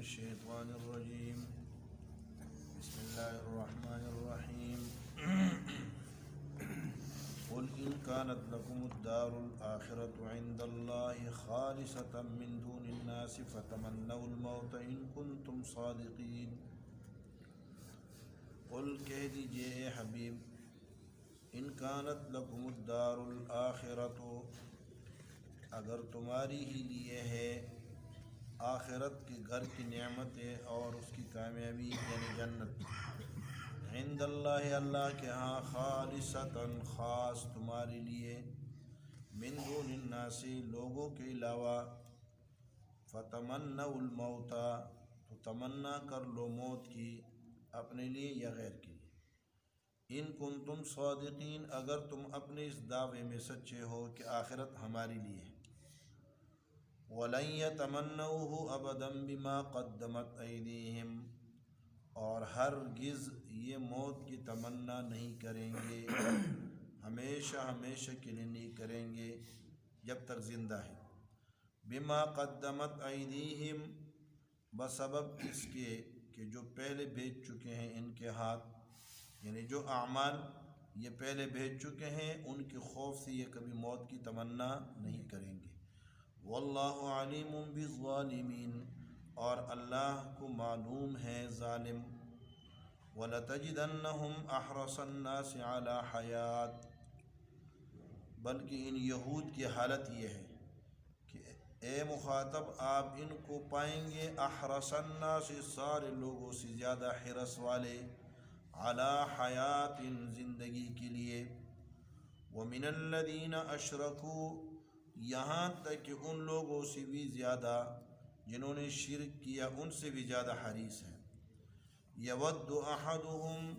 الشيطان الرجيم بسم الله الرحمن الرحيم قل إن كانت لكم الدار الآخرة عند الله خالصة من دون الناس فتمنوا الموت إن كنتم صادقين قل کہہ دیجئے اے حبیب ان کانت لکم الدار الآخرۃ اگر تمہاری ہی لیے ہے آخرت کے گھر کی نعمتیں اور اس کی کامیابی یعنی جنت عند اللہ اللہ کے ہاں خالصتاً خاص تمہارے لیے من دون الناس لوگوں کے علاوہ فتمنوا الموت تو تمنا کر لو موت کی اپنے لیے یا غیر کے لیے ان کنتم صادقین اگر تم اپنے اس دعوے میں سچے ہو کہ آخرت ہماری لیے ہے وَلَن يَتَمَنَّوْهُ أَبَدًا بِمَا قَدَّمَتْ أَيْدِيهِمْ اور ہرگز یہ موت کی تمنا نہیں کریں گے ہمیشہ کے لیے نہیں کریں گے جب تک زندہ ہے بِمَا قَدَّمَتْ أَيْدِيهِمْ بسبب اس کے کہ جو پہلے بھیج چکے ہیں ان کے ہاتھ یعنی جو اعمال یہ پہلے بھیج چکے ہیں ان کے خوف سے یہ کبھی موت کی تمنا نہیں کریں گے واللہ علیم بالظالمین اور اللہ کو معلوم ہے ظالم وَلَتَجِدَنَّهُمْ أَحْرَصَ النَّاسِ عَلَى حَيَاةٍ بلکہ ان یہود کی حالت یہ ہے کہ اے مخاطب آپ ان کو پائیں گے احرص الناس سارے لوگوں سے زیادہ حرص والے علی حیات زندگی کے لیے ومن الذین اشرکوا یہاں تک کہ ان لوگوں سے بھی زیادہ جنہوں نے شرک کیا ان سے بھی زیادہ حریص ہیں یود احدہم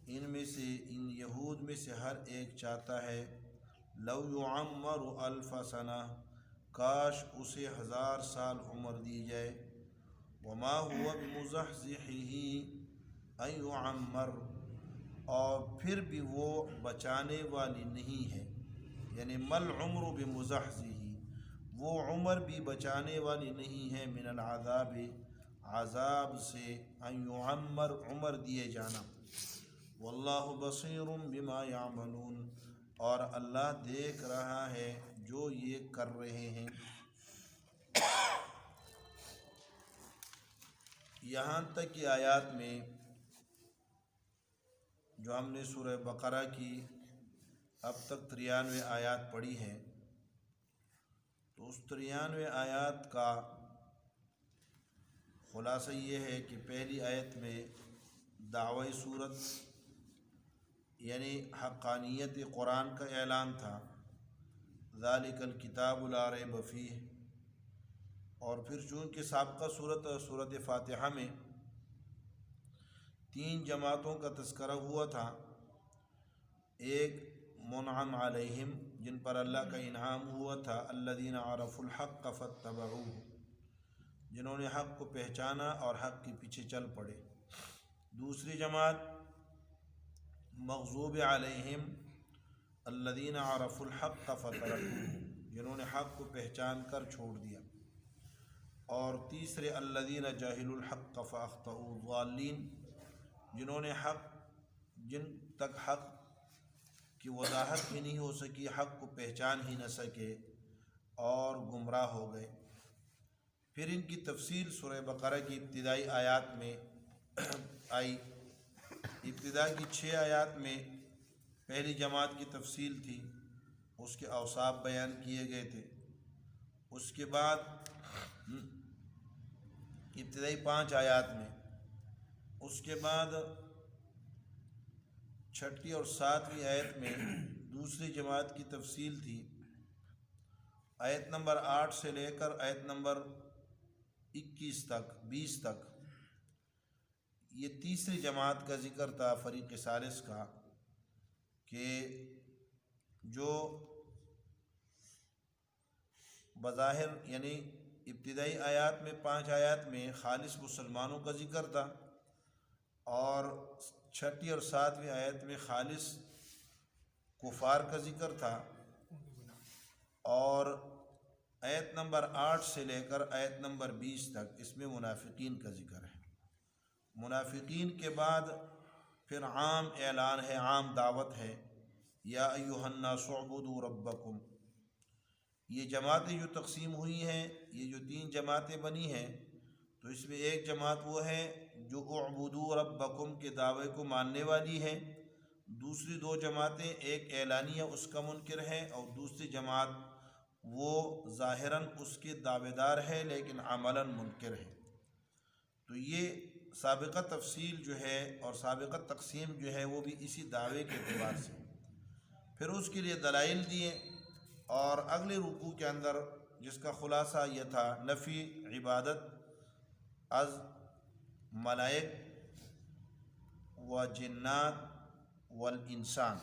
ان میں سے ان یہود میں سے ہر ایک چاہتا ہے لو یعمر الف سنہ کاش اسے 1000 سال عمر دی جائے وما هو بمزحزحه ان یعمر اور پھر بھی وہ بچانے والی نہیں ہے یعنی مل عمر بمزحزحه وہ عمر بھی بچانے والی نہیں ہے من العذاب عذاب سے ان یعمر عمر دیے جانا واللہ بصیر بما یعملون اور اللہ دیکھ رہا ہے جو یہ کر رہے ہیں یہاں تک کہ آیات میں جو ہم نے سورہ بقرہ کی اب تک 93 آیات پڑھی ہیں تو اس 93 آیات کا خلاصہ یہ ہے کہ پہلی آیت میں دعوی صورت یعنی حقانیت قرآن کا اعلان تھا ذالک الکتاب لا ریب فیہ اور پھر چونکہ سابقہ صورت فاتحہ میں 3 جماعتوں کا تذکرہ ہوا تھا ایک منعم علیہم جن پر اللہ کا انعام ہوا تھا الذین عرفوا الحق فاتبعوہ جنہوں نے حق کو پہچانا اور حق کے پیچھے چل پڑے دوسری جماعت مغضوب علیہم الذین عرفوا الحق فترکوہ جنہوں نے حق کو پہچان کر چھوڑ دیا اور تیسرے الذین جہلوا الحق فاخطئوا الضالین جنہوں نے جن تک حق کی وضاحت بھی نہیں ہو سکی حق کو پہچان ہی نہ سکے اور گمراہ ہو گئے پھر ان کی تفصیل سورہ بقرہ کی ابتدائی آیات میں آئی ابتدا کی 6 آیات میں پہلی جماعت کی تفصیل تھی اس کے اوصاف بیان کیے گئے تھے اس کے بعد ابتدائی 5 آیات میں اس کے بعد 6 اور 7ویں آیت میں دوسری جماعت کی تفصیل تھی آیت نمبر 8 سے لے کر آیت نمبر 20 تک یہ تیسری جماعت کا ذکر تھا فریق ثالث کا کہ جو بظاہر یعنی ابتدائی آیات میں 5 آیات میں خالص مسلمانوں کا ذکر تھا اور 6 اور 7ویں آیت میں خالص کفار کا ذکر تھا اور آیت نمبر 8 سے لے کر آیت نمبر 20 تک اس میں منافقین کا ذکر ہے۔ منافقین کے بعد پھر عام اعلان ہے، عام دعوت ہے، یا ایھا الناس اعبدوا ربکم۔ یہ جماعتیں جو تقسیم ہوئی ہیں، یہ جو 3 جماعتیں بنی ہیں، تو اس میں ایک جماعت وہ ہے جو اعبدوا ربکم کے دعوے کو ماننے والی ہے، دوسری 2 جماعتیں، ایک اعلانیہ اس کا منکر ہے اور دوسری جماعت وہ ظاہراً اس کے دعوے دار ہے لیکن عملاً منکر ہے۔ تو یہ سابقہ تفصیل جو ہے اور سابقہ تقسیم جو ہے وہ بھی اسی دعوے کے اعتبار سے، پھر اس کے لیے دلائل دیے، اور اگلے رکوع کے اندر جس کا خلاصہ یہ تھا نفی عبادت از ملائک و جنات والانسان،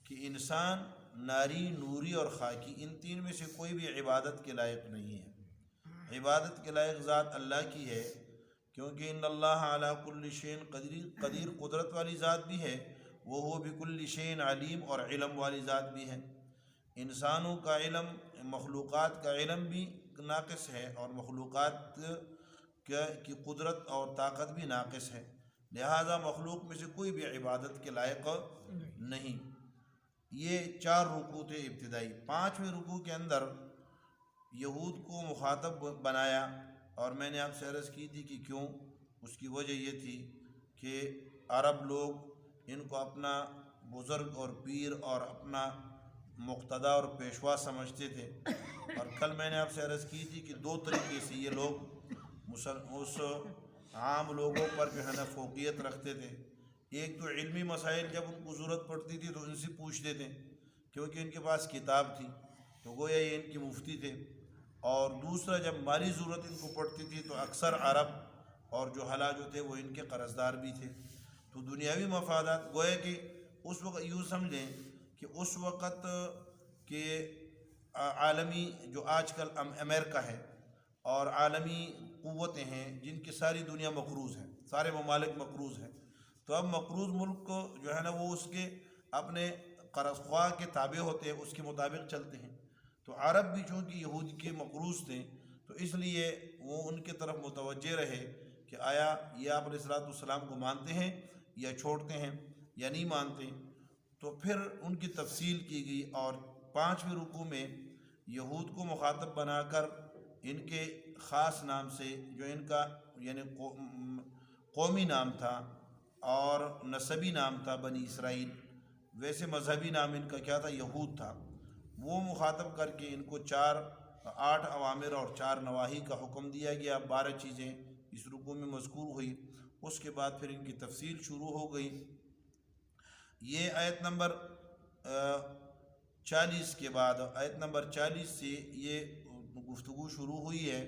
کہ انسان ناری، نوری اور خاکی، ان 3 میں سے کوئی بھی عبادت کے لائق نہیں ہے۔ عبادت کے لائق ذات اللہ کی ہے، کیونکہ ان اللہ علی کل شیء قدیر، قدرت والی ذات بھی ہے، وہ بکل شیء علیم، اور علم والی ذات بھی ہے۔ انسانوں کا علم، مخلوقات کا علم بھی ناقص ہے، اور مخلوقات کی قدرت اور طاقت بھی ناقص ہے، لہذا مخلوق میں سے کوئی بھی عبادت کے لائق نہیں۔ یہ 4 رکوع تھے ابتدائی۔ 5ویں رکوع کے اندر یہود کو مخاطب بنایا، اور میں نے آپ سے عرض کی تھی کہ کیوں، اس کی وجہ یہ تھی کہ عرب لوگ ان کو اپنا بزرگ اور پیر اور اپنا مقتدا اور پیشوا سمجھتے تھے، اور کل میں نے آپ سے عرض کی تھی کہ 2 طریقے سے یہ لوگ اس عام لوگوں پر جو ہے نا فوقیت رکھتے تھے۔ ایک تو علمی مسائل جب ان کو ضرورت پڑتی تھی تو ان سے پوچھتے تھے، کیونکہ ان کے پاس کتاب تھی تو گویا یہ ان کی مفتی تھے، اور دوسرا جب مالی ضرورت ان کو پڑتی تھی تو اکثر عرب اور جوہلا جو تھے وہ ان کے قرض دار بھی تھے۔ تو دنیاوی مفادات، گویا کہ اس وقت یوں سمجھیں کہ اس وقت کے عالمی جو آج کل امریکہ ہے اور عالمی قوتیں ہیں جن کی ساری دنیا مقروض ہے، سارے ممالک مقروض ہیں، تو اب مقروض ملک کو جو ہے نا وہ اس کے اپنے قرض خواہ کے تابع ہوتے ہیں، اس کے مطابق چلتے ہیں۔ تو عرب بھی چونکہ یہود کے مقروض تھے تو اس لیے وہ ان کی طرف متوجہ رہے کہ آیا یہ آپ علیہ السلام کو مانتے ہیں یا چھوڑتے ہیں یا نہیں مانتے۔ تو پھر ان کی تفصیل کی گئی، اور 5ویں رکوع میں یہود کو مخاطب بنا کر ان کے خاص نام سے، جو ان کا یعنی قومی نام تھا اور نسبی نام تھا بنی اسرائیل، ویسے مذہبی نام ان کا کیا تھا، یہود تھا، وہ مخاطب کر کے ان کو 8 اوامر اور 4 نواہی کا حکم دیا گیا۔ 12 چیزیں اس رکوع میں مذکور ہوئی۔ اس کے بعد پھر ان کی تفصیل شروع ہو گئی۔ یہ آیت نمبر 40 کے بعد، آیت نمبر 40 سے یہ گفتگو شروع ہوئی ہے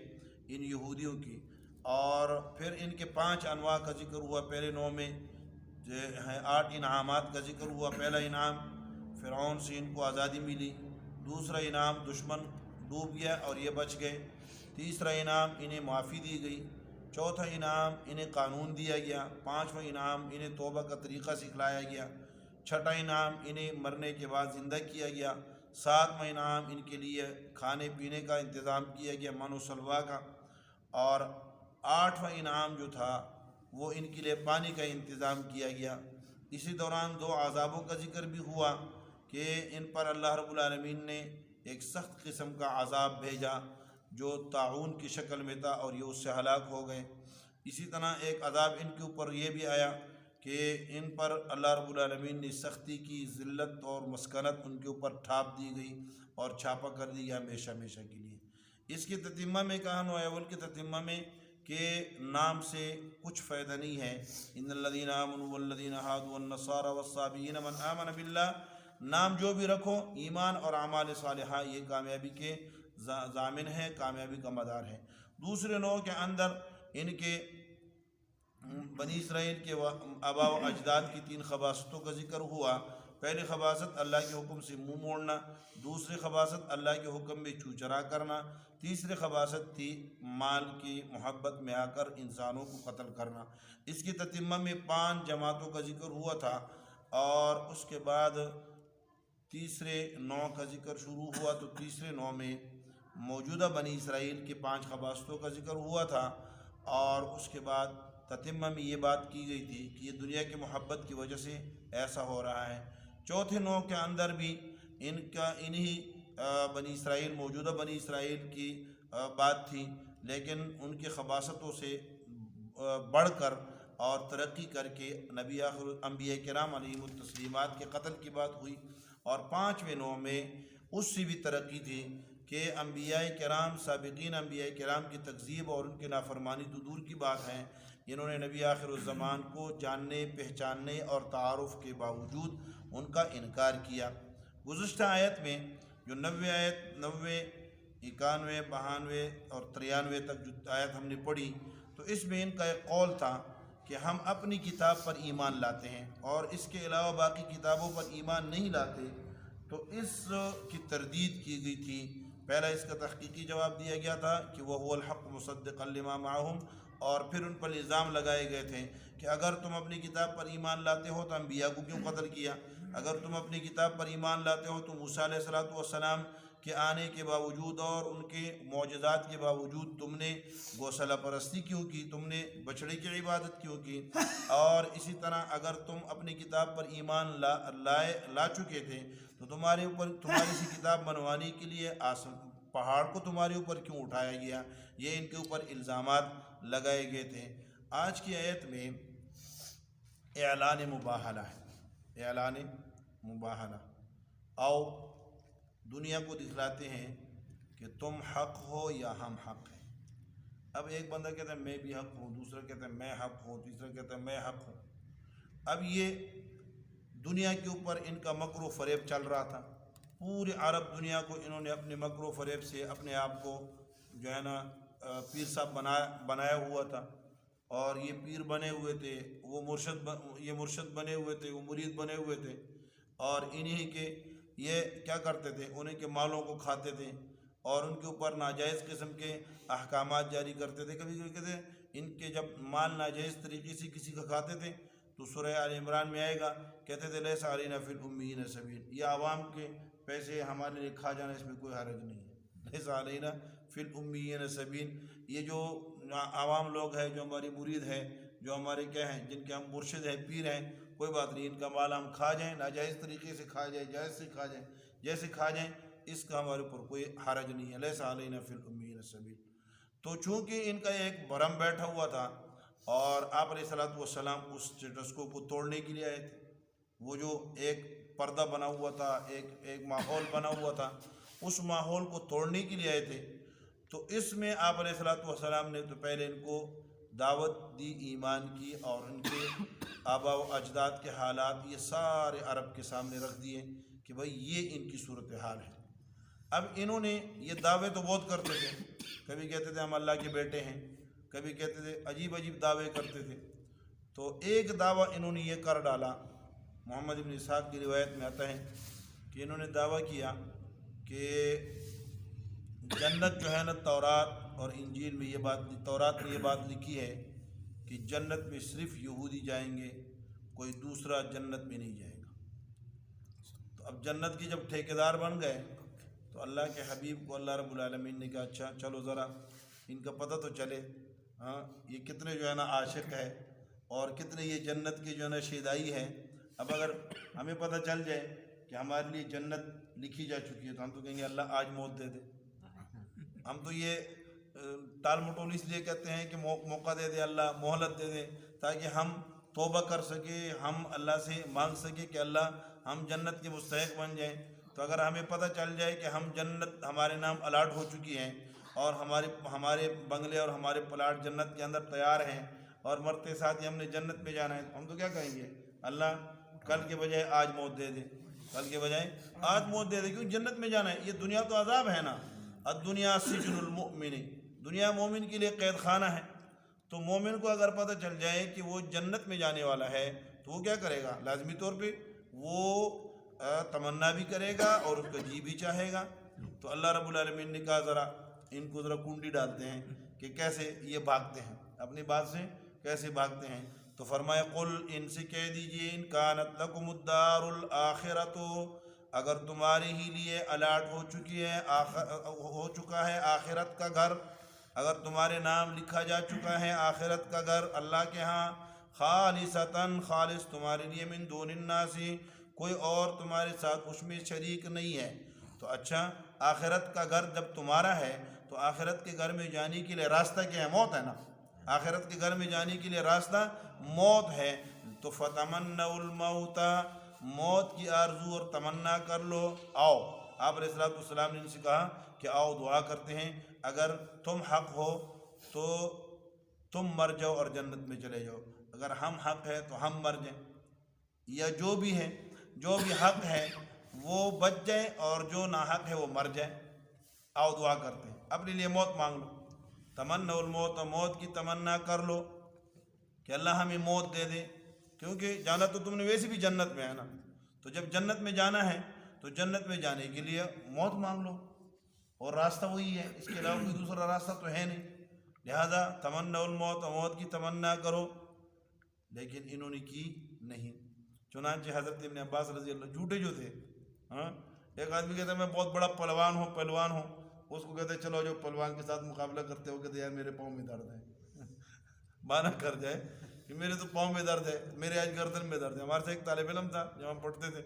ان یہودیوں کی، اور پھر ان کے 5 انواع کا ذکر ہوا۔ پہلے 9 میں جو ہے 8 انعامات کا ذکر ہوا۔ پہلا انعام فرعون سے ان کو آزادی ملی، دوسرا انعام دشمن ڈوب گیا اور یہ بچ گئے، تیسرا انعام انہیں معافی دی گئی، چوتھا انعام انہیں قانون دیا گیا، 5واں انعام انہیں توبہ کا طریقہ سکھلایا گیا، چھٹا انعام انہیں مرنے کے بعد زندہ کیا گیا، 7واں انعام ان کے لیے کھانے پینے کا انتظام کیا گیا، من و سلوا کا، اور 8واں انعام جو تھا وہ ان کے لیے پانی کا انتظام کیا گیا۔ اسی دوران 2 عذابوں کا ذکر بھی ہوا کہ ان پر اللہ رب العالمین نے ایک سخت قسم کا عذاب بھیجا جو طاعون کی شکل میں تھا، اور یہ اس سے ہلاک ہو گئے۔ اسی طرح ایک عذاب ان کے اوپر یہ بھی آیا کہ ان پر اللہ رب العالمین نے سختی کی، ذلت اور مسکنت ان کے اوپر ٹھاپ دی گئی اور چھاپا کر دی گیا ہمیشہ ہمیشہ کے لیے۔ اس کے تتمہ میں کہا نو اول کے تتمہ میں کہ نام سے کچھ فائدہ نہیں ہے۔ ان الذین آمنوا والذین ہادوا والنصارى والصابئین من آمن باللہ، نام جو بھی رکھو، ایمان اور اعمال صالحہ یہ کامیابی کے ضامن ہے، کامیابی کا مدار ہے۔ دوسرے نوع کے اندر ان کے بنی اسرائیل کے آباء و اجداد کی 3 خباستوں کا ذکر ہوا۔ پہلی خباست اللہ کے حکم سے منہ موڑنا، دوسری خباست اللہ کے حکم میں چھو چرا کرنا، تیسری خباست تھی مال کی محبت میں آ کر انسانوں کو قتل کرنا۔ اس کی تتمہ میں 5 جماعتوں کا ذکر ہوا تھا، اور اس کے بعد تیسرے نوع کا ذکر شروع ہوا۔ تو تیسرے نوع میں موجودہ بنی اسرائیل کے 5 خباستوں کا ذکر ہوا تھا، اور اس کے بعد تتمہ میں یہ بات کی گئی تھی کہ یہ دنیا کی محبت کی وجہ سے ایسا ہو رہا ہے۔ چوتھے نوع کے اندر بھی انہی بنی اسرائیل، موجودہ بنی اسرائیل کی بات تھی، لیکن ان کی خباستوں سے بڑھ کر اور ترقی کر کے نبی آخر انبیاء کرام علیہم التسلیمات کے قتل کی بات ہوئی۔ اور 5ویں نوع میں اس سے بھی ترقی تھی کہ انبیاء کرام، سابقین انبیاء کرام کی تکذیب اور ان کے نافرمانی تو دور کی بات ہے، انہوں نے نبی آخر الزمان کو جاننے، پہچاننے اور تعارف کے باوجود ان کا انکار کیا۔ گزشتہ آیت میں جو 90 آیت، 90، 91، 92 اور 93 تک جو آیت ہم نے پڑھی، تو اس میں ان کا ایک قول تھا کہ ہم اپنی کتاب پر ایمان لاتے ہیں اور اس کے علاوہ باقی کتابوں پر ایمان نہیں لاتے، تو اس کی تردید کی گئی تھی۔ پہلا اس کا تحقیقی جواب دیا گیا تھا کہ وہ الحق مصدقا لما معہم، اور پھر ان پر الزام لگائے گئے تھے کہ اگر تم اپنی کتاب پر ایمان لاتے ہو تو انبیاء کو کیوں قتل کیا؟ اگر تم اپنی کتاب پر ایمان لاتے ہو تو موسیٰ علیہ السلام کے آنے کے باوجود اور ان کے معجزات کے باوجود تم نے گوسلہ پرستی کیوں کی، تم نے بچڑے کی عبادت کیوں کی؟ اور اسی طرح اگر تم اپنی کتاب پر ایمان لا چکے تھے تو تمہاری سی کتاب بنوانے کے لیے پہاڑ کو تمہارے اوپر کیوں اٹھایا گیا؟ یہ ان کے اوپر الزامات لگائے گئے تھے۔ آج کی آیت میں اعلان مباہلہ ہے، اعلان مباہلہ، آؤ دنیا کو دکھلاتے ہیں کہ تم حق ہو یا ہم حق ہیں۔ اب ایک بندہ کہتا ہے میں بھی حق ہوں، دوسرا کہتا ہے میں حق ہوں، تیسرا کہتا ہے میں حق ہوں۔ اب یہ دنیا کے اوپر ان کا مکر و فریب چل رہا تھا، پورے عرب دنیا کو انہوں نے اپنے مکر و فریب سے اپنے آپ کو جو ہے نا پیر صاحب بنایا ہوا تھا، اور یہ پیر بنے ہوئے تھے، وہ یہ مرشد بنے ہوئے تھے، وہ مرید بنے ہوئے تھے، اور انہی کے یہ کیا کرتے تھے، انہیں کے مالوں کو کھاتے تھے اور ان کے اوپر ناجائز قسم کے احکامات جاری کرتے تھے۔ کبھی کہتے ہیں ان کے جب مال ناجائز طریقے سے کسی کا کھاتے تھے تو سورہ آل عمران میں آئے گا، کہتے تھے لیس علینا فی الامیین سبیل، یہ عوام کے پیسے ہمارے لیے کھا جانا اس میں کوئی حرج نہیں ہے، لیس علینا فی الامیین سبیل، یہ جو عوام لوگ ہیں جو ہماری مرید ہے، جو ہمارے کیا ہیں، جن کے ہم مرشد ہیں، پیر ہیں، کوئی بات نہیں، ان کا مال ہم کھا جائیں، ناجائز طریقے سے کھا جائیں، جائز سے کھا جائیں، جیسے کھا جائیں، اس کا ہمارے اوپر کوئی حرج نہیں ہے، لیس علینا فی الامیین سبیل۔ تو چونکہ ان کا ایک بھرم بیٹھا ہوا تھا اور آپ علیہ السلام اس اسٹیٹس کو توڑنے کے لیے آئے تھے، وہ جو ایک پردہ بنا ہوا تھا، ایک ماحول بنا ہوا تھا، اس ماحول کو توڑنے کے لیے آئے تھے۔ تو اس میں آپ علیہ السلام نے تو پہلے ان کو دعوت دی ایمان کی، اور ان کے آباء و اجداد کے حالات یہ سارے عرب کے سامنے رکھ دیے کہ بھئی یہ ان کی صورتحال ہے۔ اب انہوں نے یہ دعوے تو بہت کرتے تھے، کبھی کہتے تھے ہم اللہ کے بیٹے ہیں، کبھی کہتے تھے عجیب عجیب دعوے کرتے تھے۔ تو ایک دعویٰ انہوں نے یہ کر ڈالا، محمد بن اسحاق کی روایت میں آتا ہے کہ انہوں نے دعویٰ کیا کہ جنت جو ہے نا، تورات اور انجیل میں یہ بات، تورات میں یہ بات لکھی ہے کہ جنت میں صرف یہودی جائیں گے، کوئی دوسرا جنت میں نہیں جائے گا۔ تو اب جنت کی جب ٹھیکیدار بن گئے تو اللہ کے حبیب کو اللہ رب العالمین نے کہا اچھا چلو ذرا ان کا پتہ تو چلے، ہاں یہ کتنے جو ہے نا عاشق ہے اور کتنے یہ جنت کی جو ہے نا شیدائی ہے۔ اب اگر ہمیں پتہ چل جائے کہ ہمارے لیے جنت لکھی جا چکی ہے تو ہم تو کہیں گے اللہ آج موت دے دے۔ ہم تو یہ ٹال مٹول اس لیے کہتے ہیں کہ موقع دے دے اللہ، مہلت دے دے، تاکہ ہم توبہ کر سکے، ہم اللہ سے مانگ سکے کہ اللہ ہم جنت کے مستحق بن جائیں۔ تو اگر ہمیں پتہ چل جائے کہ ہم جنت ہمارے نام الاٹ ہو چکی ہیں اور ہمارے بنگلے اور ہمارے پلاٹ جنت کے اندر تیار ہیں اور مرتے ساتھ ہی ہم نے جنت میں جانا ہے، ہم تو کیا کہیں گے اللہ کل کے بجائے آج موت دے دے، کل کے بجائے آج موت دے دے، کیونکہ جنت میں جانا ہے۔ یہ دنیا تو عذاب ہے نا، الدنیا سجن المؤمن، دنیا مومن کے لیے قید خانہ ہے۔ تو مومن کو اگر پتہ چل جائے کہ وہ جنت میں جانے والا ہے تو وہ کیا کرے گا؟ لازمی طور پہ وہ تمنا بھی کرے گا اور اس کا جی بھی چاہے گا۔ تو اللہ رب العالمین نے کہا ذرا ان کو ذرا کنڈی ڈالتے ہیں کہ کیسے یہ بھاگتے ہیں، اپنی بات سے کیسے بھاگتے ہیں۔ تو فرمایا قل ان سے کہہ دیجئے ان کانت لکم الدار الآخرۃ، اگر تمہارے ہی لیے الاٹ ہو چکا ہے آخرت کا گھر، اگر تمہارے نام لکھا جا چکا ہے آخرت کا گھر اللہ کے ہاں، خالصتاً خالص تمہارے لیے، من دون الناس کوئی اور تمہارے ساتھ اس میں شریک نہیں ہے، تو اچھا آخرت کا گھر جب تمہارا ہے تو آخرت کے گھر میں جانے کے لیے راستہ کیا ہے؟ موت ہے نا، آخرت کے گھر میں جانے کے لیے راستہ موت ہے، تو فتمنوا الموت، موت کی آرزو اور تمنا کر لو، آؤ۔ آپ علیہ الصلوۃ والسلام نے ان سے کہا کہ آؤ دعا کرتے ہیں، اگر تم حق ہو تو تم مر جاؤ اور جنت میں چلے جاؤ، اگر ہم حق ہے تو ہم مر جائیں، یا جو بھی ہے، جو بھی حق ہے وہ بچ جائے اور جو ناحق ہے وہ مر جائے، آؤ دعا کرتے ہیں، اپنے لیے موت مانگ لو، تمنا الموت، موت کی تمنا کر لو کہ اللہ ہمیں موت دے دے، کیونکہ جانا تو تم نے ویسے بھی جنت میں ہے نا، تو جب جنت میں جانا ہے تو جنت میں جانے کے لیے موت مانگ لو، اور راستہ وہی ہے، اس کے علاوہ کوئی دوسرا راستہ تو ہے نہیں، لہذا تمنا الموت، موت کی تمنا کرو، لیکن انہوں نے کی نہیں۔ چنانچہ حضرت ابن عباس رضی اللہ، جھوٹے جو تھے، ہاں، ایک آدمی کہتا ہے میں بہت بڑا پہلوان ہوں، اس کو کہتے ہیں چلو جو پہلوان کے ساتھ مقابلہ کرتے ہو، کہتے ہیں یار میرے پاؤں میں درد ہے، مانا کر جائے کہ میرے تو پاؤں میں درد ہے، میرے آج گردن میں درد ہے۔ ہمارے سے ایک طالب علم تھا جب ہم پڑھتے تھے،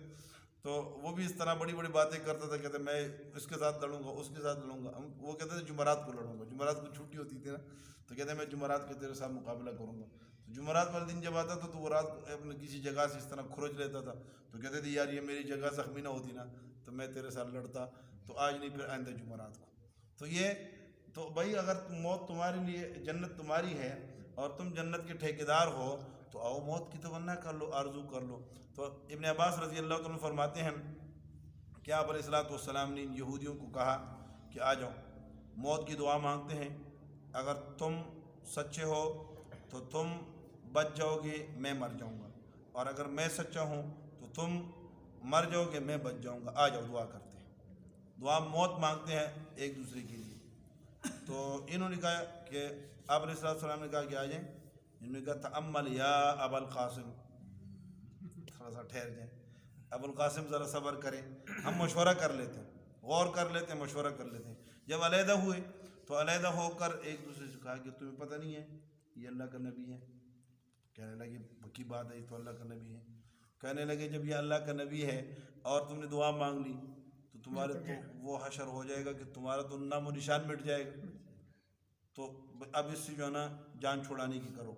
تو وہ بھی اس طرح بڑی بڑی باتیں کرتا تھا، کہتے میں اس کے ساتھ لڑوں گا، اس کے ساتھ لڑوں گا، وہ کہتے تھے جمعرات کو لڑوں گا، جمعرات کو چھٹی ہوتی تھی نا، تو کہتے ہیں میں جمعرات کے تیرے ساتھ مقابلہ کروں گا، تو جمعرات والے دن جب آتا تھا تو وہ رات اپنے کسی جگہ سے اس طرح کھرچ لیتا تھا، تو کہتے تھے یار یہ میری جگہ زخمی نہ ہوتی نا تو میں تیرے ساتھ لڑتا، تو آج نہیں پھر آئندہ جمعرات کو۔ تو یہ تو بھائی اگر موت تمہارے لیے، جنت تمہاری ہے اور تم جنت کے ٹھیکیدار ہو تو آؤ موت کی تمنا کر لو، آرزو کر لو۔ تو ابن عباس رضی اللہ عنہ فرماتے ہیں کہ آپ علیہ الصلوۃ والسلام نے ان یہودیوں کو کہا کہ آ جاؤ موت کی دعا مانگتے ہیں، اگر تم سچے ہو تو تم بچ جاؤ گے، میں مر جاؤں گا، اور اگر میں سچا ہوں تو تم مر جاؤ گے، میں بچ جاؤں گا، آ جاؤ دعا کرتے ہیں، دعا موت مانگتے ہیں ایک دوسرے کے لیے۔ تو انہوں نے کہا کہ آپ علیہ الصلوۃ والسلام نے کہا کہ آ جائیں، انہوں نے کہا تأمل یا ابا القاسم، تھوڑا سا ٹھہر جائیں، ابو القاسم ذرا صبر کریں، ہم مشورہ کر لیتے ہیں، غور کر لیتے ہیں، مشورہ کر لیتے ہیں۔ جب علیحدہ ہوئے تو علیحدہ ہو کر ایک دوسرے سے کہا کہ تمہیں پتہ نہیں ہے یہ اللہ کا نبی ہے؟ کہنے لگے پکی بات ہے، یہ تو اللہ کا نبی ہے۔ کہنے لگے جب یہ اللہ کا نبی ہے اور تم نے دعا مانگ لی تو تمہارے تو وہ حشر ہو جائے گا کہ تمہارا تو نام و نشان مٹ جائے گا، تو اب اس سے جو ہے نا جان چھڑانے کی کرو۔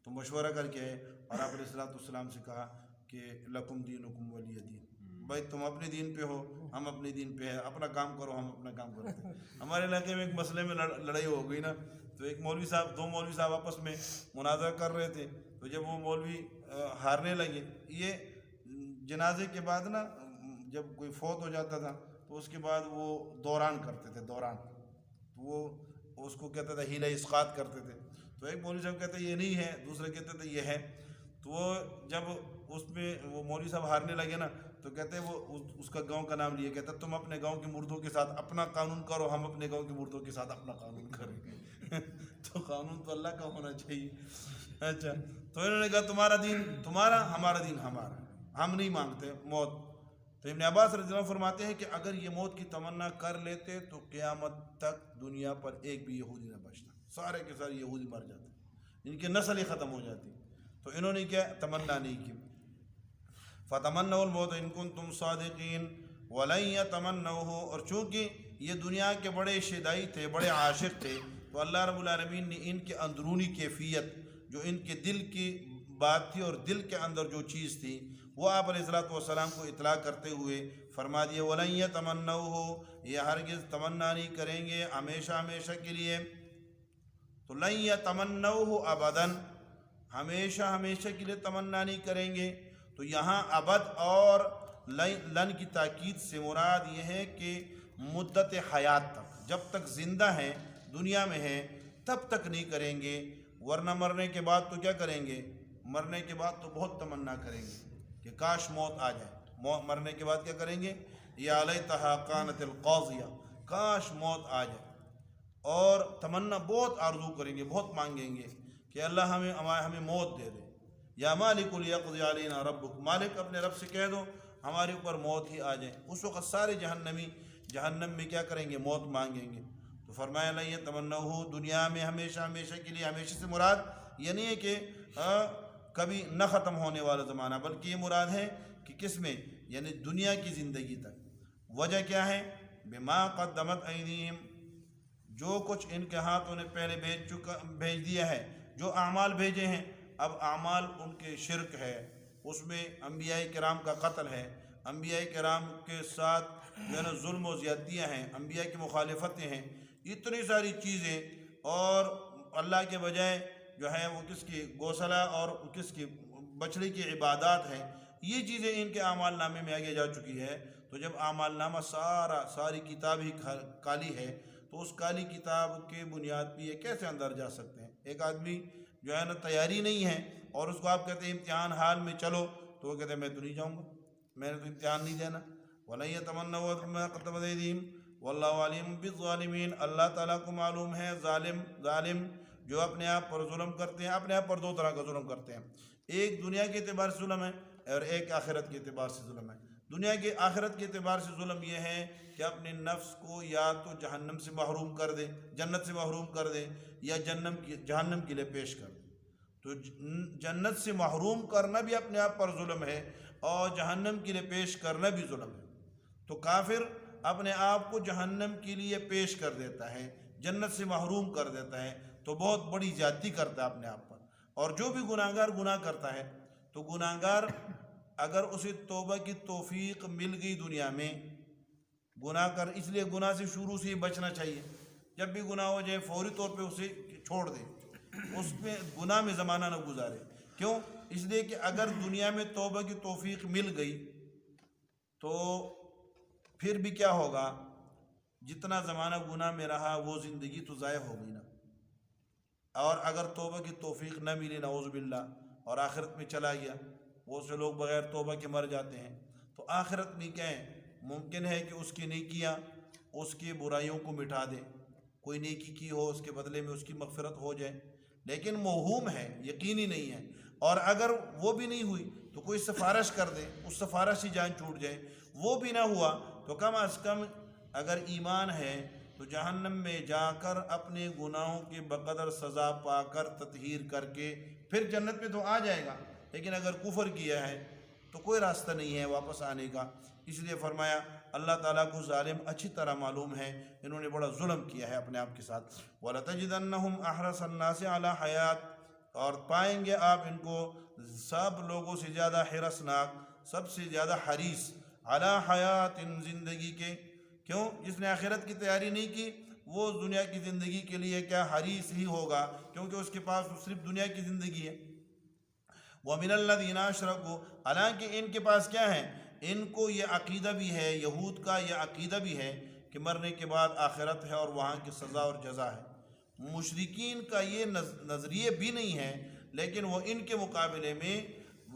تو مشورہ کر کے آئے اور آپ علیہ الصلوۃ والسلام سے کہا کہ لکم دینکم ولی دین، بھائی تم اپنے دین پہ ہو، ہم اپنے دین پہ ہیں، اپنا کام کرو، ہم اپنا کام کرتے ہیں۔ ہمارے علاقے میں ایک مسئلے میں لڑائی ہو گئی نا، تو ایک مولوی صاحب، دو مولوی صاحب آپس میں مناظرہ کر رہے تھے، تو جب وہ مولوی ہارنے لگے، یہ جنازے کے بعد نا جب کوئی فوت ہو جاتا تھا تو اس کے بعد وہ دوران کرتے تھے، دوران، وہ اس کو کہتے تھے ہیلہ اسقاط کرتے تھے، تو ایک مولوی صاحب کہتے یہ نہیں ہے، دوسرے کہتے تھے یہ ہے، تو وہ جب اس میں وہ مولوی صاحب ہارنے لگے نا تو کہتے وہ اس کا گاؤں کا نام لیے، کہتا تم اپنے گاؤں کے مردوں کے ساتھ اپنا قانون کرو، ہم اپنے گاؤں کے مردوں کے ساتھ اپنا قانون کریں گے۔ تو قانون تو اللہ کا ہونا چاہیے۔ اچھا، تو انہوں نے کہا تمہارا دین تمہارا، ہمارا دین ہمارا، ہم نہیں مانگتے موت۔ تو ابن عباس رضی اللہ عنہ فرماتے ہیں کہ اگر یہ موت کی تمنا کر لیتے تو قیامت تک دنیا پر ایک بھی یہودی نہ بچتا، سارے کے سارے یہودی مر جاتے، ان کی نسل ہی ختم ہو جاتی۔ تو انہوں نے کیا تمنا نہیں کی۔ فتمنوا الموت ان کنتم صادقین ولن یتمنوہ، اور چونکہ یہ دنیا کے بڑے شیدائی تھے، بڑے عاشق تھے، تو اللہ رب العالمین نے ان کے اندرونی کیفیت، جو ان کے دل کی بات تھی اور دل کے اندر جو چیز تھی، وہ آپ علیہ الصلوۃ والسلام کو اطلاع کرتے ہوئے فرما دیے وَلَن يَتَمَنَّوْهُ، یہ ہرگز تمنا نہیں کریں گے ہمیشہ ہمیشہ کے لیے۔ تو لن يَتَمَنَّوْهُ ابداً، ہمیشہ ہمیشہ کے لیے تمنا نہیں کریں گے۔ تو یہاں ابد اور لن کی تاکید سے مراد یہ ہے کہ مدت حیات تک، جب تک زندہ ہیں، دنیا میں ہیں، تب تک نہیں کریں گے، ورنہ مرنے کے بعد تو کیا کریں گے؟ مرنے کے بعد تو بہت تمنا کریں گے کہ کاش موت آ جائے۔ مرنے کے بعد کیا کریں گے؟ یا لیتہا کانت القاضیہ، کاش موت آ جائے، اور تمنا بہت آرزو کریں گے، بہت مانگیں گے کہ اللہ ہمیں موت دے دے۔ یا مالک لیقضی علینا ربک، مالک اپنے رب سے کہہ دو ہمارے اوپر موت ہی آ جائے، اس وقت سارے جہنمی جہنم میں کیا کریں گے؟ موت مانگیں گے۔ تو فرمایا لن یتمنوہ، دنیا میں ہمیشہ ہمیشہ کے لیے، ہمیشہ سے مراد یہ نہیں ہے کہ کبھی نہ ختم ہونے والا زمانہ، بلکہ یہ مراد ہے کہ کس میں؟ یعنی دنیا کی زندگی تک۔ وجہ کیا ہے؟ بما قدمت ایدیہم، جو کچھ ان کے ہاتھوں نے پہلے بھیج دیا ہے، جو اعمال بھیجے ہیں۔ اب اعمال ان کے شرک ہے، اس میں انبیاء کرام کا قتل ہے، انبیاء کرام کے ساتھ جو ہے نا ظلم و زیادتیاں ہیں، انبیاء کی مخالفتیں ہیں، اتنی ساری چیزیں، اور اللہ کے بجائے جو ہے وہ کس کی گوسلہ اور کس کی بچڑی کی عبادات ہیں، یہ چیزیں ان کے اعمال نامے میں آگے جا چکی ہے۔ تو جب اعمال نامہ ساری کتاب ہی کالی ہے، تو اس کالی کتاب کے بنیاد پہ یہ کیسے اندر جا سکتے ہیں؟ ایک آدمی جو ہے نا تیاری نہیں ہے، اور اس کو آپ کہتے ہیں امتحان حال میں چلو، تو وہ کہتے ہیں میں تو نہیں جاؤں گا، میں نے تو امتحان نہیں دینا۔ وَلَن يَتَمَنَّوْا بِمَا قَدَّمَتْ أَيْدِيهِمْ وَاللَّهُ عَلِيمٌ بِالظَّالِمِينَ، اللہ تعالیٰ کو معلوم ہے ظالم جو اپنے آپ پر ظلم کرتے ہیں۔ اپنے آپ پر دو طرح کا ظلم کرتے ہیں، ایک دنیا کے اعتبار سے ظلم ہے، اور ایک آخرت کے اعتبار سے ظلم ہے۔ دنیا کے آخرت کے اعتبار سے ظلم یہ ہے کہ اپنے نفس کو یا تو جہنم سے محروم کر دے، جنت سے محروم کر دے، یا جہنم کے لیے پیش کر دے۔ تو جنت سے محروم کرنا بھی اپنے آپ پر ظلم ہے، اور جہنم کے لیے پیش کرنا بھی ظلم ہے۔ تو کافر اپنے آپ کو جہنم کے لیے پیش کر دیتا ہے، جنت سے محروم کر دیتا ہے، تو بہت بڑی زیادتی کرتا ہے اپنے آپ پر۔ اور جو بھی گناہگار گناہ کرتا ہے، تو گناہگار اگر اسے توبہ کی توفیق مل گئی دنیا میں، گناہ کر، اس لیے گناہ سے شروع سے ہی بچنا چاہیے۔ جب بھی گناہ ہو جائے فوری طور پہ اسے چھوڑ دے، اس میں گناہ میں زمانہ نہ گزارے۔ کیوں؟ اس لیے کہ اگر دنیا میں توبہ کی توفیق مل گئی تو پھر بھی کیا ہوگا؟ جتنا زمانہ گناہ میں رہا وہ زندگی تو ضائع ہو گئی نا۔ اور اگر توبہ کی توفیق نہ ملی نعوذ باللہ، اور آخرت میں چلا گیا، بہت سے لوگ بغیر توبہ کے مر جاتے ہیں، تو آخرت میں کیا ہے؟ ممکن ہے کہ اس کی نیکیاں اس کی برائیوں کو مٹا دے، کوئی نیکی کی ہو اس کے بدلے میں اس کی مغفرت ہو جائے، لیکن موہوم ہے، یقینی نہیں ہے۔ اور اگر وہ بھی نہیں ہوئی تو کوئی سفارش کر دے، اس سفارش سے جان چھوٹ جائے، وہ بھی نہ ہوا تو کم از کم اگر ایمان ہے تو جہنم میں جا کر اپنے گناہوں کے بقدر سزا پا کر تطہیر کر کے پھر جنت میں تو آ جائے گا۔ لیکن اگر کفر کیا ہے تو کوئی راستہ نہیں ہے واپس آنے کا۔ اس لیے فرمایا اللہ تعالیٰ کو ظالم اچھی طرح معلوم ہے، انہوں نے بڑا ظلم کیا ہے اپنے آپ کے ساتھ۔ وَلَتَجِدَنَّهُمْ أَحْرَصَ النَّاسِ عَلَى حَيَاتٍ، اور پائیں گے آپ ان کو سب لوگوں سے زیادہ حرصناک، سب سے زیادہ حریص، علی حیات، زندگی کے۔ کیوں؟ جس نے آخرت کی تیاری نہیں کی وہ دنیا کی زندگی کے لیے کیا حریص ہی ہوگا، کیونکہ اس کے پاس صرف دنیا کی زندگی ہے۔ وَمِنَ الَّذِينَ أَشْرَكُوا، حالانکہ ان کے پاس کیا ہے؟ ان کو یہ عقیدہ بھی ہے، یہود کا یہ عقیدہ بھی ہے کہ مرنے کے بعد آخرت ہے اور وہاں کی سزا اور جزا ہے۔ مشرکین کا یہ نظریہ بھی نہیں ہے، لیکن وہ ان کے مقابلے میں،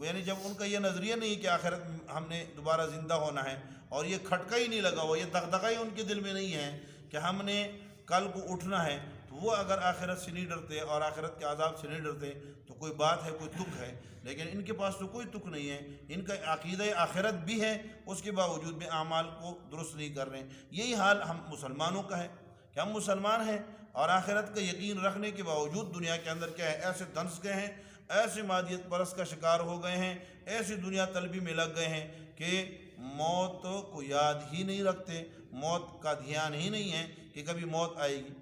یعنی جب ان کا یہ نظریہ نہیں کہ آخرت ہم نے دوبارہ زندہ ہونا ہے، اور یہ کھٹکا ہی نہیں لگا ہوا، یہ دغدغہ ہی ان کے دل میں نہیں ہے کہ ہم نے کل کو اٹھنا ہے، تو وہ اگر آخرت سے نہیں ڈرتے اور آخرت کے عذاب سے نہیں ڈرتے تو کوئی بات ہے، کوئی تک ہے۔ لیکن ان کے پاس تو کوئی تک نہیں ہے، ان کا عقیدہ آخرت بھی ہے، اس کے باوجود بھی اعمال کو درست نہیں کر رہے ہیں۔ یہی حال ہم مسلمانوں کا ہے کہ ہم مسلمان ہیں اور آخرت کا یقین رکھنے کے باوجود دنیا کے اندر کیا ہے؟ ایسے دنس گئے ہیں، ایسے مادیت پرست کا شکار ہو گئے ہیں، ایسی دنیا طلبی میں لگ گئے ہیں کہ موت کو یاد ہی نہیں رکھتے، موت کا دھیان ہی نہیں ہے کہ کبھی موت آئے گی۔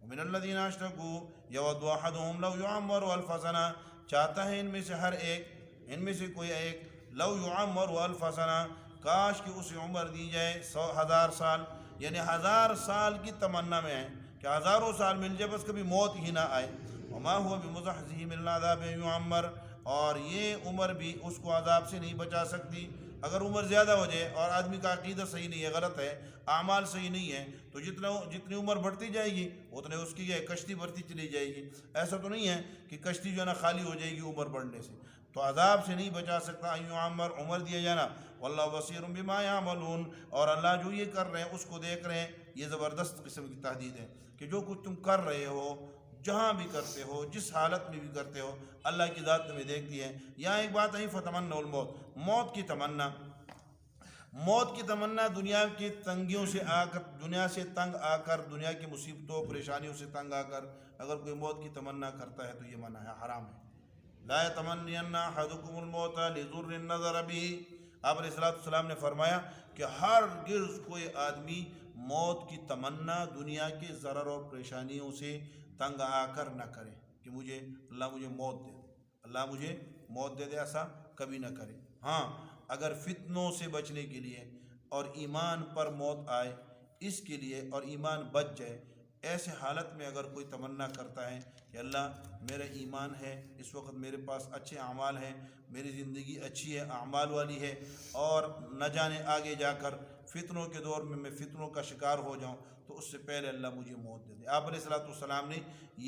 وَمِنَ الَّذِينَ أَشْرَكُوا يَوَدُّ أَحَدُهُمْ لَوْ يُعَمَّرُ أَلْفَ سَنَةٍ، چاہتا ہے ان میں سے ہر ایک، ان میں سے کوئی ایک، لَوْ يُعَمَّرُ أَلْفَ سَنَةٍ، کاش کہ اسے عمر دی جائے 100,000 سال، یعنی 1000 سال کی تمنا میں ہے کہ ہزاروں سال مل جائے، بس کبھی موت ہی نہ آئے۔ وَمَا هُوَ بِمُزَحْزِحِهِ مِنَ الْعَذَابِ أَن يُعَمَّرَ، اور یہ عمر بھی اس کو عذاب سے نہیں بچا سکتی۔ اگر عمر زیادہ ہو جائے اور آدمی کا عقیدہ صحیح نہیں ہے، غلط ہے، اعمال صحیح نہیں ہے، تو جتنی عمر بڑھتی جائے گی اتنے اس کی کشتی بڑھتی چلی جائے گی۔ ایسا تو نہیں ہے کہ کشتی جو ہے نا خالی ہو جائے گی عمر بڑھنے سے، تو عذاب سے نہیں بچا سکتا۔ ان یعمر، عمر دیا جانا، واللہ بصیر بما یعملون، اور اللہ جو یہ کر رہے ہیں اس کو دیکھ رہے ہیں۔ یہ زبردست قسم کی تحدید ہے کہ جو کچھ تم کر رہے ہو، جہاں بھی کرتے ہو، جس حالت میں بھی کرتے ہو، اللہ کی ذات تمہیں دیکھتی ہے۔ یہاں ایک بات ہے، فتمنوا الموت، موت کی تمنا۔ موت کی تمنا دنیا کی تنگیوں سے آ کر، دنیا سے تنگ آ کر، دنیا کی مصیبتوں پریشانیوں سے تنگ آ کر اگر کوئی موت کی تمنا کرتا ہے تو یہ منع ہے، حرام ہے۔ لا یتمنین احدکم الموت لضر نظر به، آپ علیہ السلام نے فرمایا کہ ہرگز کوئی آدمی موت کی تمنا دنیا کے ضرر اور پریشانیوں سے تنگ آ کر نہ کرے کہ اللہ مجھے موت دے، اللہ مجھے موت دے، ایسا کبھی نہ کرے۔ ہاں، اگر فتنوں سے بچنے کے لیے اور ایمان پر موت آئے اس کے لیے اور ایمان بچ جائے، ایسے حالت میں اگر کوئی تمنا کرتا ہے کہ اللہ میرا ایمان ہے، اس وقت میرے پاس اچھے اعمال ہیں، میری زندگی اچھی ہے، اعمال والی ہے، اور نہ جانے آگے جا کر فتنوں کے دور میں فتنوں کا شکار ہو جاؤں، تو اس سے پہلے اللہ مجھے موت دے دے۔ آپ علیہ السلام نے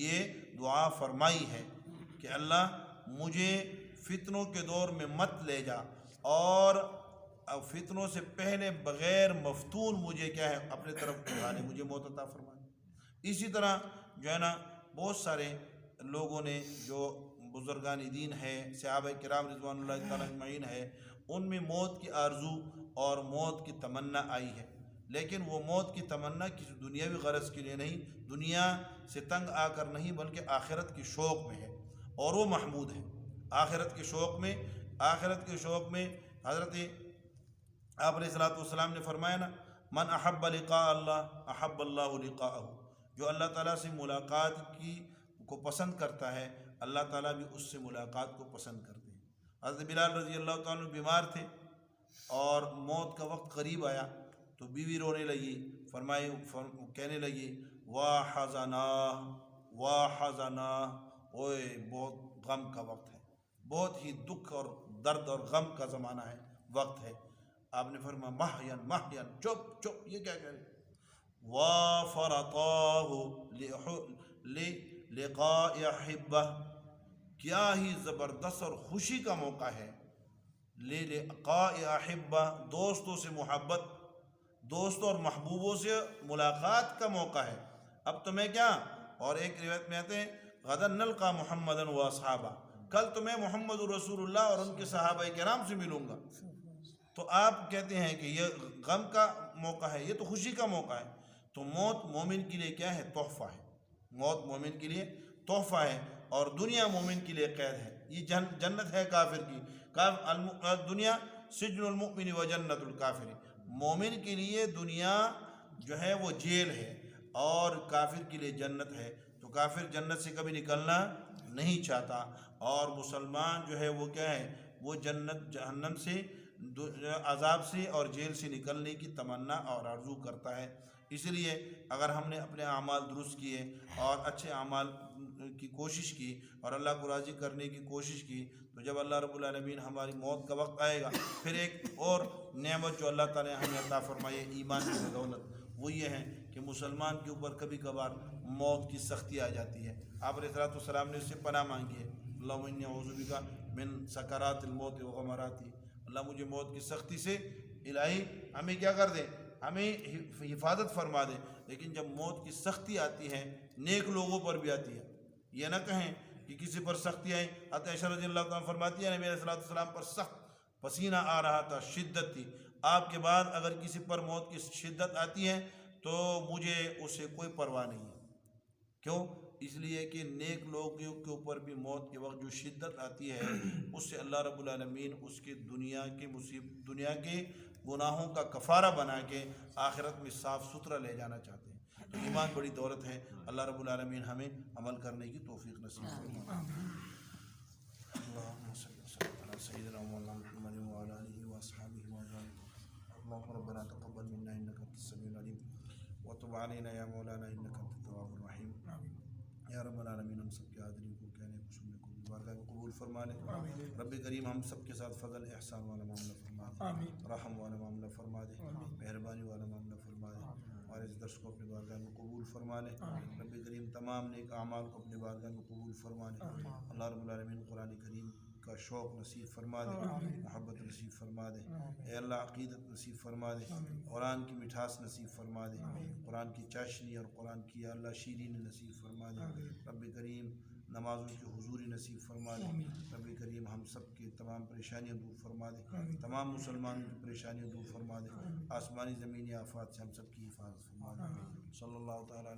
یہ دعا فرمائی ہے کہ اللہ مجھے فتنوں کے دور میں مت لے جا، اور فتنوں سے پہلے بغیر مفتون مجھے کیا ہے اپنے طرف اٹھا لے، مجھے موت عطا فرما دے۔ اسی طرح جو ہے نا بہت سارے لوگوں نے جو بزرگان دین ہے، صحابہ کرام رضوان اللہ تعالیٰ اجمعین ہے، ان میں موت کی آرزو اور موت کی تمنا آئی ہے، لیکن وہ موت کی تمنا کسی دنیاوی غرض کے لیے نہیں، دنیا سے تنگ آ کر نہیں، بلکہ آخرت کی شوق میں ہے، اور وہ محمود ہے۔ آخرت کے شوق میں حضرت آپ علیہ السلام نے فرمایا نا، من احب لقاء اللہ احب اللہ لقاءہ، جو اللہ تعالیٰ سے ملاقات کو پسند کرتا ہے، اللہ تعالیٰ بھی اس سے ملاقات کو پسند کرتے ہیں۔ حضرت بلال رضی اللہ تعالیٰ عنہ بیمار تھے اور موت کا وقت قریب آیا تو بیوی رونے لگی، کہنے لگی واہ حزنا، اوئے بہت غم کا وقت ہے، بہت ہی دکھ اور درد اور غم کا زمانہ ہے، وقت ہے۔ آپ نے فرمایا مہین، چپ، یہ کیا کہہ رہے؟ وَفَرَطَاهُ لِقَاءِ أَحِبَّةِ، کیا ہی زبردست اور خوشی کا موقع ہے، لِقَاءِ أَحِبَّةِ، دوستوں سے محبت، دوستوں اور محبوبوں سے ملاقات کا موقع ہے۔ اب تمہیں کیا، اور ایک روایت میں آتے ہیں غداً نلقى محمدًا وأصحابہ، کل تو میں محمد رسول اللہ اور ان کے صحابہ کرام سے ملوں گا۔ تو آپ کہتے ہیں کہ یہ غم کا موقع ہے، یہ تو خوشی کا موقع ہے۔ تو موت مومن کے لیے کیا ہے؟ تحفہ ہے۔ موت مومن کے لیے تحفہ ہے، اور دنیا مومن کے لیے قید ہے، یہ جنت ہے کافر کی۔ دنیا سجن المؤمن و جنت الکافر، مومن کے لیے دنیا جو ہے وہ جیل ہے، اور کافر کے لیے جنت ہے۔ تو کافر جنت سے کبھی نکلنا نہیں چاہتا، اور مسلمان جو ہے وہ کیا ہے، وہ جنت جہنم سے، عذاب سے اور جیل سے نکلنے کی تمنا اور آرزو کرتا ہے۔ اس لیے اگر ہم نے اپنے اعمال درست کیے اور اچھے اعمال کی کوشش کی اور اللہ کو راضی کرنے کی کوشش کی، تو جب اللہ رب العالمین ہماری موت کا وقت آئے گا، پھر ایک اور نعمت جو اللہ تعالیٰ نے ہمیں عطا فرمائی ایمان کی بدولت، وہ یہ ہے کہ مسلمان کے اوپر کبھی کبھار موت کی سختی آ جاتی ہے۔ آپ علیہ السلام نے اس سے پناہ مانگی ہے، اللہم انی اعوذ بک من سکرات الموت و غمراتی، اللہ مجھے موت کی سختی سے الہی ہمیں کیا کر دے، ہمیں حفاظت فرما دے۔ لیکن جب موت کی سختی آتی ہے، نیک لوگوں پر بھی آتی ہے، یہ نہ کہیں کہ کسی پر سختی آئی۔ حضرت عائشہ رضی اللہ تعالیٰ فرماتی ہے نبی علیہ السلام پر سخت پسینہ آ رہا تھا، شدت تھی، آپ کے بعد اگر کسی پر موت کی شدت آتی ہے تو مجھے اسے کوئی پرواہ نہیں ہے۔ کیوں؟ اس لیے کہ نیک لوگوں کے اوپر بھی موت کے وقت جو شدت آتی ہے، اس سے اللہ رب العالمین اس کے دنیا کے گناہوں کا کفارہ بنا کے آخرت میں صاف ستھرا لے جانا چاہتے ہیں۔ تو ایمان بڑی دولت ہے، اللہ رب العالمین ہمیں عمل کرنے کی توفیق نصیب فرمائے۔ اللہم صلی علی سیدنا محمد وعلی آلہ واصحابہ وسلم۔ اللہم ربنا تقبل منا انک انت السمیع العلیم وتب علینا یا مولانا انک انت التواب الرحیم۔ یا رب العالمین ہم سب کے حاضری کو، کہنے کو، سننے کو بارگاہ میں قبول فرما لے۔ رب کریم ہم سب کے ساتھ فضل احسان والا معاملہ فرما دے، رحم والا معاملہ فرما دے، مہربانی والا معاملہ فرما دے، ہمارے اس درس کو اپنے بارگاہ میں قبول فرما لے۔ رب کریم تمام نیک اعمال کو اپنے بارگاہ میں قبول فرما لے۔ اللہ رب العالمین قرآن کریم کا شوق نصیب فرما دے، محبت نصیب فرما دے، اے اللہ عقیدت نصیب فرما دے، قرآن کی مٹھاس نصیب فرما دے، قرآن کی چاشنی اور قرآن کی یا اللہ شیرینی نصیب فرما دے۔ رب کریم نمازوں کی حضوری نصیب فرما دے. رب کریم ہم سب کی تمام پریشانیاں دور فرما دے, تمام مسلمانوں کی پریشانیاں دور فرما دے, آسمانی زمینی آفات سے ہم سب کی حفاظت فرما دے. صلی اللہ تعالیٰ